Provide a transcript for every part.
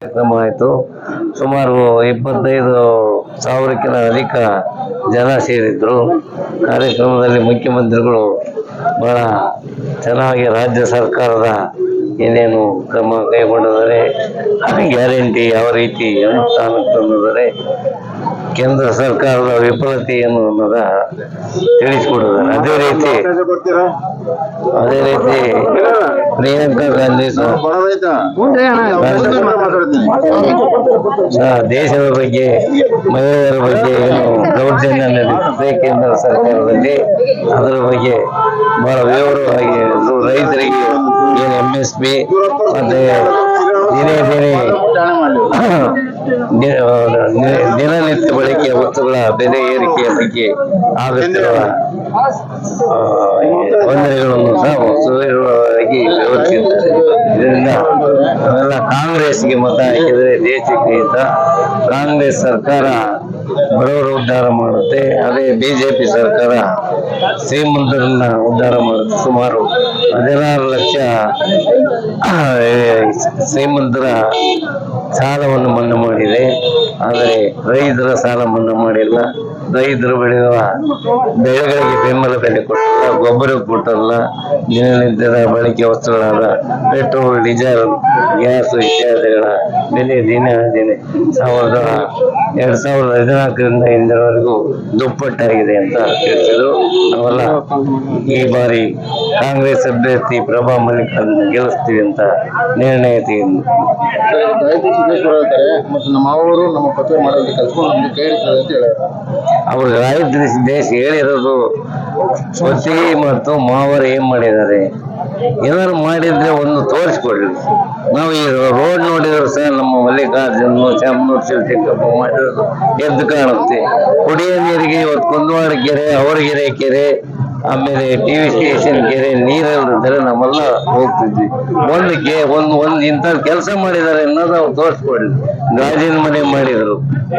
ಕಾರ್ಯಕ್ರಮ ಆಯಿತು. ಸುಮಾರು 25,000ಕ್ಕಿಂತ ಅಧಿಕ ಜನ ಸೇರಿದ್ರು. ಕಾರ್ಯಕ್ರಮದಲ್ಲಿ ಮುಖ್ಯಮಂತ್ರಿಗಳು ಬಹಳ ಚೆನ್ನಾಗಿ ರಾಜ್ಯ ಸರ್ಕಾರದ ಏನೇನು ಕ್ರಮ ಕೈಗೊಂಡಿದ್ದಾರೆ, ಗ್ಯಾರಂಟಿ ಯಾವ ರೀತಿ ಅನುಷ್ಠಾನಕ್ಕೆ ತಂದಿದ್ದಾರೆ, ಕೇಂದ್ರ ಸರ್ಕಾರದ ವಿಫಲತೆಯನ್ನು ಅನ್ನೋದ ತಿಳಿಸಿಕೊಡಿದ್ದಾರೆ. ಅದೇ ರೀತಿ ಪ್ರಿಯಾಂಕಾ ಗಾಂಧಿ ದೇಶದ ಬಗ್ಗೆ, ಮಹಿಳೆಯರ ಬಗ್ಗೆ ಏನು ದೌರ್ಜನ್ಯ ನಡೆಯುತ್ತೆ ಕೇಂದ್ರ ಸರ್ಕಾರದಲ್ಲಿ, ಅದರ ಬಗ್ಗೆ ಬಹಳ ವಿವರವಾಗಿ ರೈತರಿಗೆ ಏನು MSP ಮತ್ತೆ ದಿನನಿತ್ಯ ಬಳಕೆಯ ವಸ್ತುಗಳ ಬೆಲೆ ಏರಿಕೆಯ ಬಗ್ಗೆ ಆಗುತ್ತಿರುವ ತೊಂದರೆಗಳನ್ನು ಸಹ ಸುದೀರ್ಘವಾಗಿ ವಿವರಿಸಿದ್ದಾರೆ. ಇದರಿಂದ ನಾವೆಲ್ಲ ಕಾಂಗ್ರೆಸ್ಗೆ ಮತ ಹಾಕಿದರೆ ದೇಶಕ್ಕೆ ಹಿತ. ಕಾಂಗ್ರೆಸ್ ಸರ್ಕಾರ ಬಡವರ ಉದ್ಧಾರ ಮಾಡುತ್ತೆ, ಅದೇ BJP ಸರ್ಕಾರ ಶ್ರೀಮಂತರನ್ನ ಉದ್ಧಾರ ಮಾಡುತ್ತೆ. ಸುಮಾರು 16 ಲಕ್ಷ ಶ್ರೀಮಂತರ ಸಾಲವನ್ನು ಮನ್ನಾ ಮಾಡಿದೆ, ಆದರೆ ರೈತರ ಸಾಲ ಮನ್ನಾ ಮಾಡಿಲ್ಲ. ರೈತರು ಬೆಳೆಯುವ ಬೆಳೆಗಳಿಗೆ ಬೆಂಬಲ ಬೆಲೆ ಕೊಟ್ಟಿಲ್ಲ, ಗೊಬ್ಬರ ಕೊಟ್ಟಲ್ಲ. ದಿನನಿತ್ಯದ ಬಳಕೆ ವಸ್ತುಗಳಾದ ಪೆಟ್ರೋಲ್, ಡೀಸೆಲ್, ಗ್ಯಾಸ್ ಇತ್ಯಾದಿಗಳ ಬೆಲೆ ದಿನ 2014ರಿಂದ ಇಂದಿನವರೆಗೂ ದುಪ್ಪಟ್ಟಾಗಿದೆ ಅಂತ ತಿಳಿಸಿದರು. ನಾವೆಲ್ಲ ಈ ಬಾರಿ ಕಾಂಗ್ರೆಸ್ ಅಭ್ಯರ್ಥಿ ಪ್ರಭಾ ಮಲ್ಲಿಕಾರ್ಜುನ್ ಗೆಲ್ಲಿಸ್ತೀವಿ ಅಂತ ನಿರ್ಣಯ ತೆಗೆದು ಅವರು ರಾಜ್ಯ ದೇಶ ಹೇಳಿರೋದು ಸ್ವಚ್ಛಗೆ ಮತ್ತು ಮಾವರು ಏನ್ ಮಾಡಿದ್ದಾರೆ, ಏನಾದ್ರು ಮಾಡಿದ್ರೆ ಒಂದು ತೋರಿಸ್ಕೊಡ್ರಿ. ನಾವು ಈ ರೋಡ್ ನೋಡಿದ್ರು ಸಹ ನಮ್ಮ ಮಲ್ಲಿಕಾರ್ಜುನ್ ಚಾಮನೂರು ಶಿವಶಂಕರಪ್ಪ ಮಾಡಿರೋದು ಎದ್ದು ಕಾಣುತ್ತೆ. ಕುಡಿಯೋ ನೀರಿಗೆ ಇವತ್ತು ಕುಂದವಾಡ ಕೆರೆ, ಅವರಗೆರೆ ಕೆರೆ, ಆಮೇಲೆ TV ಸ್ಟೇಷನ್ ಕೆರೆ ನೀರಿಲ್ಲದಿದ್ದರೆ ನಾವೆಲ್ಲ ಹೋಗ್ತಿದ್ವಿ. ಒಂದು ಇಂಥ ಕೆಲಸ ಮಾಡಿದ್ದಾರೆ ಅನ್ನೋದು ಅವ್ರು ತೋರಿಸ್ಕೊಡ್ಲಿ. ಗಾಜಿನ ಮನೆ ಮಾಡಿದ್ರು,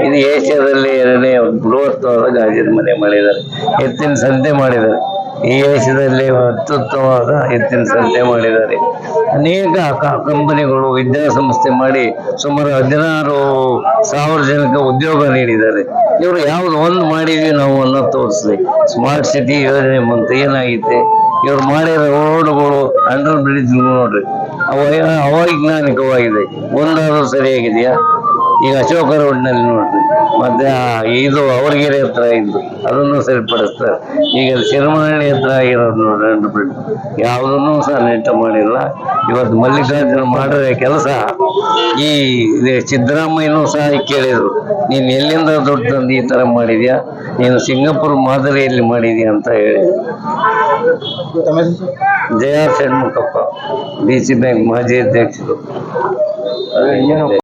ಇದು ಏಷ್ಯಾದಲ್ಲಿ 2ನೇ ಬೃಹತ್ವಾದ ಗಾಜಿನ ಮನೆ ಮಾಡಿದ್ದಾರೆ. ಎತ್ತಿನ ಸಂತೆ ಮಾಡಿದ್ದಾರೆ, ಈ ದೇಶದಲ್ಲಿ ಅತ್ಯುತ್ತಮವಾದ ಎತ್ತಿನ ಸಂತೆ ಮಾಡಿದ್ದಾರೆ. ಅನೇಕ ಕಂಪನಿಗಳು ವಿದ್ಯಾಸಂಸ್ಥೆ ಮಾಡಿ ಸುಮಾರು 16,000 ಜನಕ್ಕೆ ಉದ್ಯೋಗ ನೀಡಿದ್ದಾರೆ. ಇವರು ಯಾವ್ದು ಒಂದು ಮಾಡಿದ್ವಿ ನಾವು ಅನ್ನೋದು ತೋರಿಸ್ಲಿ. ಸ್ಮಾರ್ಟ್ ಸಿಟಿ ಯೋಜನೆ ಬಂತು, ಏನಾಗಿದೆ? ಇವ್ರು ಮಾಡಿರೋ ರೋಡ್ಗಳು, ಅಂಡರ್ ಬ್ರಿಡ್ಜ್ ನೋಡ್ರಿ, ಅವೈಜ್ಞಾನಿಕವಾಗಿದೆ. ಒಂದಾದ್ರೂ ಸರಿಯಾಗಿದೆಯಾ? ಈಗ ಅಶೋಕ ರೋಡ್ನಲ್ಲಿ ನೋಡ್ರಿ, ಮತ್ತೆ ಇದು ಅವರಗೆರೆ ಹತ್ರ ಇದ್ದು ಅದನ್ನು ಸರಿಪಡಿಸ್ತಾರೆ. ಈಗ ಶಿರಮನಹಳ್ಳಿ ಹತ್ರ ಆಗಿರೋದು ನೋಡ್ರಿ ಅಂಡರ್ ಬ್ರಿಡ್ಜ್, ಯಾವುದನ್ನು ಸಹ ನೆಟ್ಟ ಮಾಡಿಲ್ಲ. ಇವತ್ತು ಮಲ್ಲಿಕಾರ್ಜುನ ಮಾಡಿರೋ ಕೆಲಸ ಈ ಸಿದ್ದರಾಮಯ್ಯನೂ ಸಹ ಕೇಳಿದ್ರು, ನೀನ್ ಎಲ್ಲಿಂದ ದುಡ್ಡು ತಂದು ಈ ತರ ಮಾಡಿದ್ಯಾ, ನೀನು ಸಿಂಗಾಪುರ್ ಮಾದರಿಯಲ್ಲಿ ಮಾಡಿದ್ಯಾ ಅಂತ ಹೇಳಿ. JR ಷಣ್ಮುಖಪ್ಪ, BC ಬ್ಯಾಂಕ್ ಮಾಜಿ ಅಧ್ಯಕ್ಷರು.